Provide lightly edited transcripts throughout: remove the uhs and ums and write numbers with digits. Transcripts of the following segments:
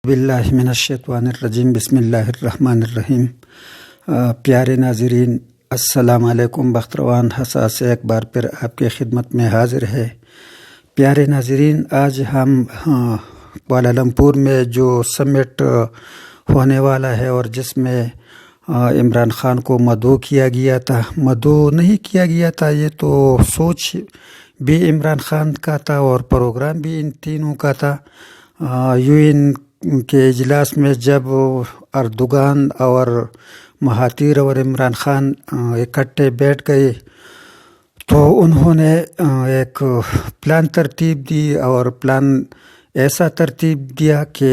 باللہ من الشیطان الرجیم بسم اللہ الرحمن الرحیم۔ پیارے ناظرین السلام علیکم۔ بختروان حساس ایک بار پھر آپ کے خدمت میں حاضر ہے۔ پیارے ناظرین، آج ہم کوالالمپور میں جو سمٹ ہونے والا ہے اور جس میں عمران خان کو مدعو کیا گیا تھا، مدعو نہیں کیا گیا تھا، یہ تو سوچ بھی عمران خان کا تھا اور پروگرام بھی ان تینوں کا تھا۔ UN کے اجلاس میں جب اردوغان اور مہاتیر اور عمران خان اکٹھے بیٹھ گئے تو انہوں نے ایک پلان ترتیب دی، اور پلان ایسا ترتیب دیا کہ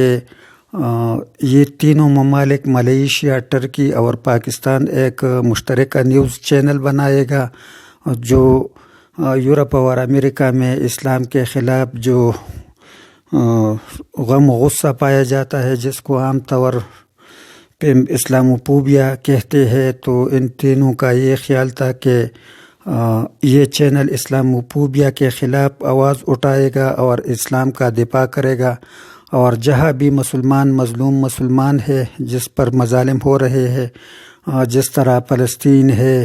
یہ تینوں ممالک ملیشیا، ٹرکی اور پاکستان ایک مشترکہ نیوز چینل بنائے گا جو یورپ اور امریکہ میں اسلام کے خلاف جو غم و غصہ پایا جاتا ہے، جس کو عام طور پہ اسلاموفوبیا کہتے ہیں، تو ان تینوں کا یہ خیال تھا کہ یہ چینل اسلاموفوبیا کے خلاف آواز اٹھائے گا اور اسلام کا دفاع کرے گا، اور جہاں بھی مسلمان مظلوم مسلمان ہے، جس پر مظالم ہو رہے ہیں، جس طرح فلسطین ہے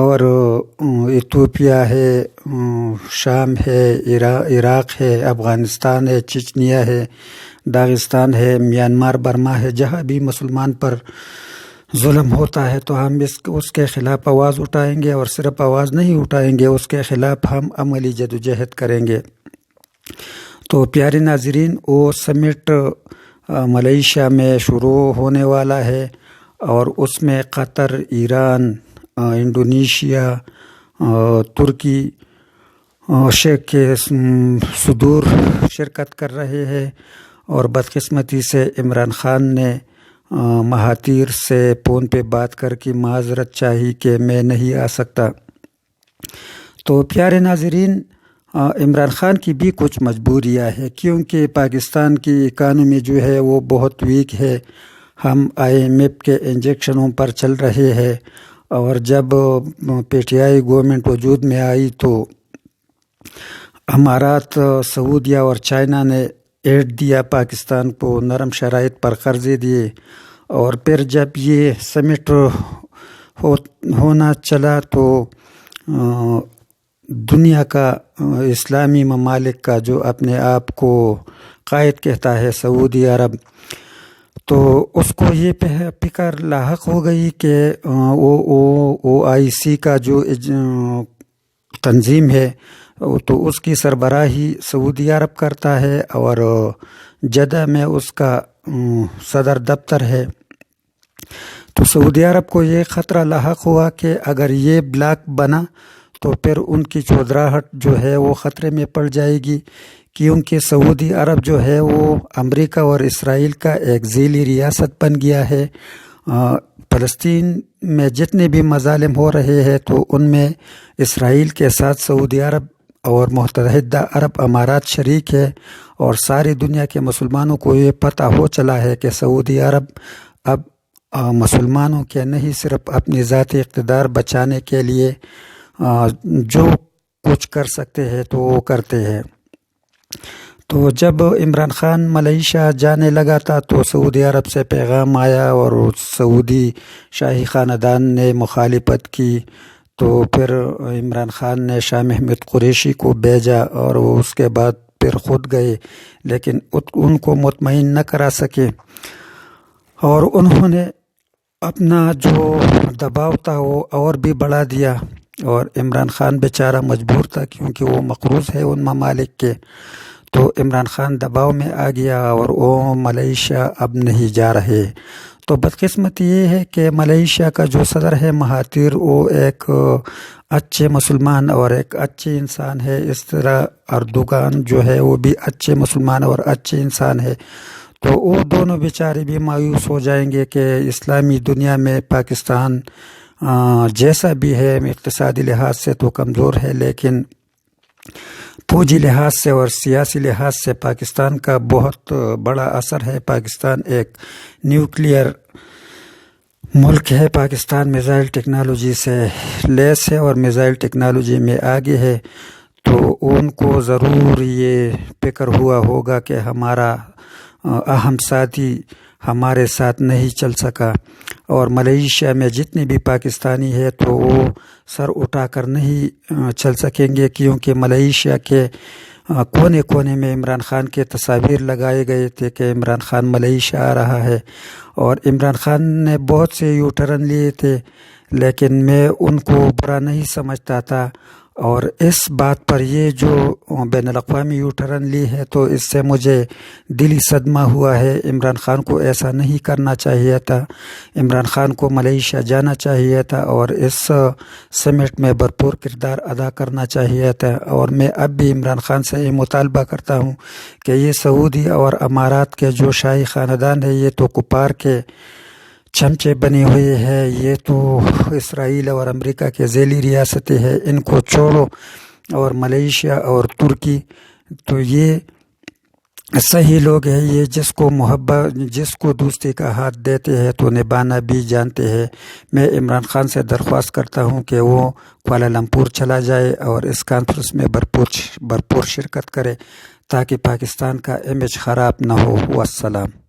اور ایتھوپیا ہے، شام ہے، عراق ہے، افغانستان ہے، چچنیا ہے، داغستان ہے، میانمار برما ہے، جہاں بھی مسلمان پر ظلم ہوتا ہے تو ہم اس کے خلاف آواز اٹھائیں گے، اور صرف آواز نہیں اٹھائیں گے، اس کے خلاف ہم عملی جدوجہد کریں گے۔ تو پیارے ناظرین، وہ سمٹ ملیشیا میں شروع ہونے والا ہے، اور اس میں قطر، ایران، انڈونیشیا، ترکی کے صدور شرکت کر رہے ہیں، اور بدقسمتی سے عمران خان نے مہاتیر سے فون پہ بات کر کے معذرت چاہی کہ میں نہیں آ سکتا۔ تو پیارے ناظرین، عمران خان کی بھی کچھ مجبوریاں ہیں، کیونکہ پاکستان کی اکانومی جو ہے وہ بہت ویک ہے۔ ہم IMF کے انجیکشنوں پر چل رہے ہیں، اور جب PTI گورنمنٹ وجود میں آئی تو امارات، سعودیہ اور چائنا نے ایڈ دیا پاکستان کو، نرم شرائط پر قرضے دیے، اور پھر جب یہ سمٹ ہونا چلا تو دنیا کا اسلامی ممالک کا جو اپنے آپ کو قائد کہتا ہے، سعودی عرب، تو اس کو یہ فکر لاحق ہو گئی کہ OIC کا جو تنظیم ہے تو اس کی سربراہی سعودی عرب کرتا ہے، اور جدہ میں اس کا صدر دفتر ہے۔ تو سعودی عرب کو یہ خطرہ لاحق ہوا کہ اگر یہ بلاک بنا تو پھر ان کی چودراہٹ جو ہے وہ خطرے میں پڑ جائے گی، کیونکہ سعودی عرب جو ہے وہ امریکہ اور اسرائیل کا ایک ذیلی ریاست بن گیا ہے۔ فلسطین میں جتنے بھی مظالم ہو رہے ہیں تو ان میں اسرائیل کے ساتھ سعودی عرب اور متحدہ عرب امارات شریک ہے، اور ساری دنیا کے مسلمانوں کو یہ پتہ ہو چلا ہے کہ سعودی عرب اب مسلمانوں کے نہیں، صرف اپنی ذاتی اقتدار بچانے کے لیے جو کچھ کر سکتے ہیں تو وہ کرتے ہیں۔ تو جب عمران خان ملیشیا جانے لگا تھا تو سعودی عرب سے پیغام آیا، اور سعودی شاہی خاندان نے مخالفت کی، تو پھر عمران خان نے شاہ محمود قریشی کو بھیجا، اور وہ اس کے بعد پھر خود گئے، لیکن ان کو مطمئن نہ کرا سکے، اور انہوں نے اپنا جو دباؤ تھا وہ اور بھی بڑھا دیا، اور عمران خان بیچارہ مجبور تھا کیونکہ وہ مقروض ہے ان ممالک کے۔ تو عمران خان دباؤ میں آ گیا، اور وہ ملیشیا اب نہیں جا رہے۔ تو بدقسمتی یہ ہے کہ ملیشیا کا جو صدر ہے مہاتیر، وہ ایک اچھے مسلمان اور ایک اچھے انسان ہے، اس طرح اردوغان جو ہے وہ بھی اچھے مسلمان اور اچھے انسان ہے۔ تو وہ دونوں بیچارے بھی مایوس ہو جائیں گے کہ اسلامی دنیا میں پاکستان جیسا بھی ہے، اقتصادی لحاظ سے تو کمزور ہے، لیکن فوجی لحاظ سے اور سیاسی لحاظ سے پاکستان کا بہت بڑا اثر ہے۔ پاکستان ایک نیوکلیئر ملک ہے، پاکستان میزائل ٹیکنالوجی سے لیس ہے اور میزائل ٹیکنالوجی میں آگے ہے، تو ان کو ضرور یہ فکر ہوا ہوگا کہ ہمارا اہم ساتھی ہمارے ساتھ نہیں چل سکا، اور ملیشیا میں جتنے بھی پاکستانی ہے تو وہ سر اٹھا کر نہیں چل سکیں گے، کیونکہ ملیشیا کے کونے کونے میں عمران خان کے تصاویر لگائے گئے تھے کہ عمران خان ملیشیا آ رہا ہے، اور عمران خان نے بہت سے یو ٹرن لیے تھے، لیکن میں ان کو برا نہیں سمجھتا تھا، اور اس بات پر یہ جو بین الاقوامی یو ٹرن لی ہے تو اس سے مجھے دلی صدمہ ہوا ہے۔ عمران خان کو ایسا نہیں کرنا چاہیے تھا، عمران خان کو ملیشیا جانا چاہیے تھا اور اس سمٹ میں بھرپور کردار ادا کرنا چاہیے تھا۔ اور میں اب بھی عمران خان سے یہ مطالبہ کرتا ہوں کہ یہ سعودی اور امارات کے جو شاہی خاندان ہے یہ تو کفار کے چمچے بنے ہوئے ہیں، یہ تو اسرائیل اور امریکہ کے ذیلی ریاستیں ہیں، ان کو چھوڑو، اور ملیشیا اور ترکی تو یہ صحیح لوگ ہیں، یہ جس کو محبت، جس کو دوستی کا ہاتھ دیتے ہیں تو نبھانا بھی جانتے ہیں۔ میں عمران خان سے درخواست کرتا ہوں کہ وہ کوالالمپور چلا جائے اور اس کانفرنس میں بھرپور شرکت کرے تاکہ پاکستان کا امیج خراب نہ ہو۔ والسلام۔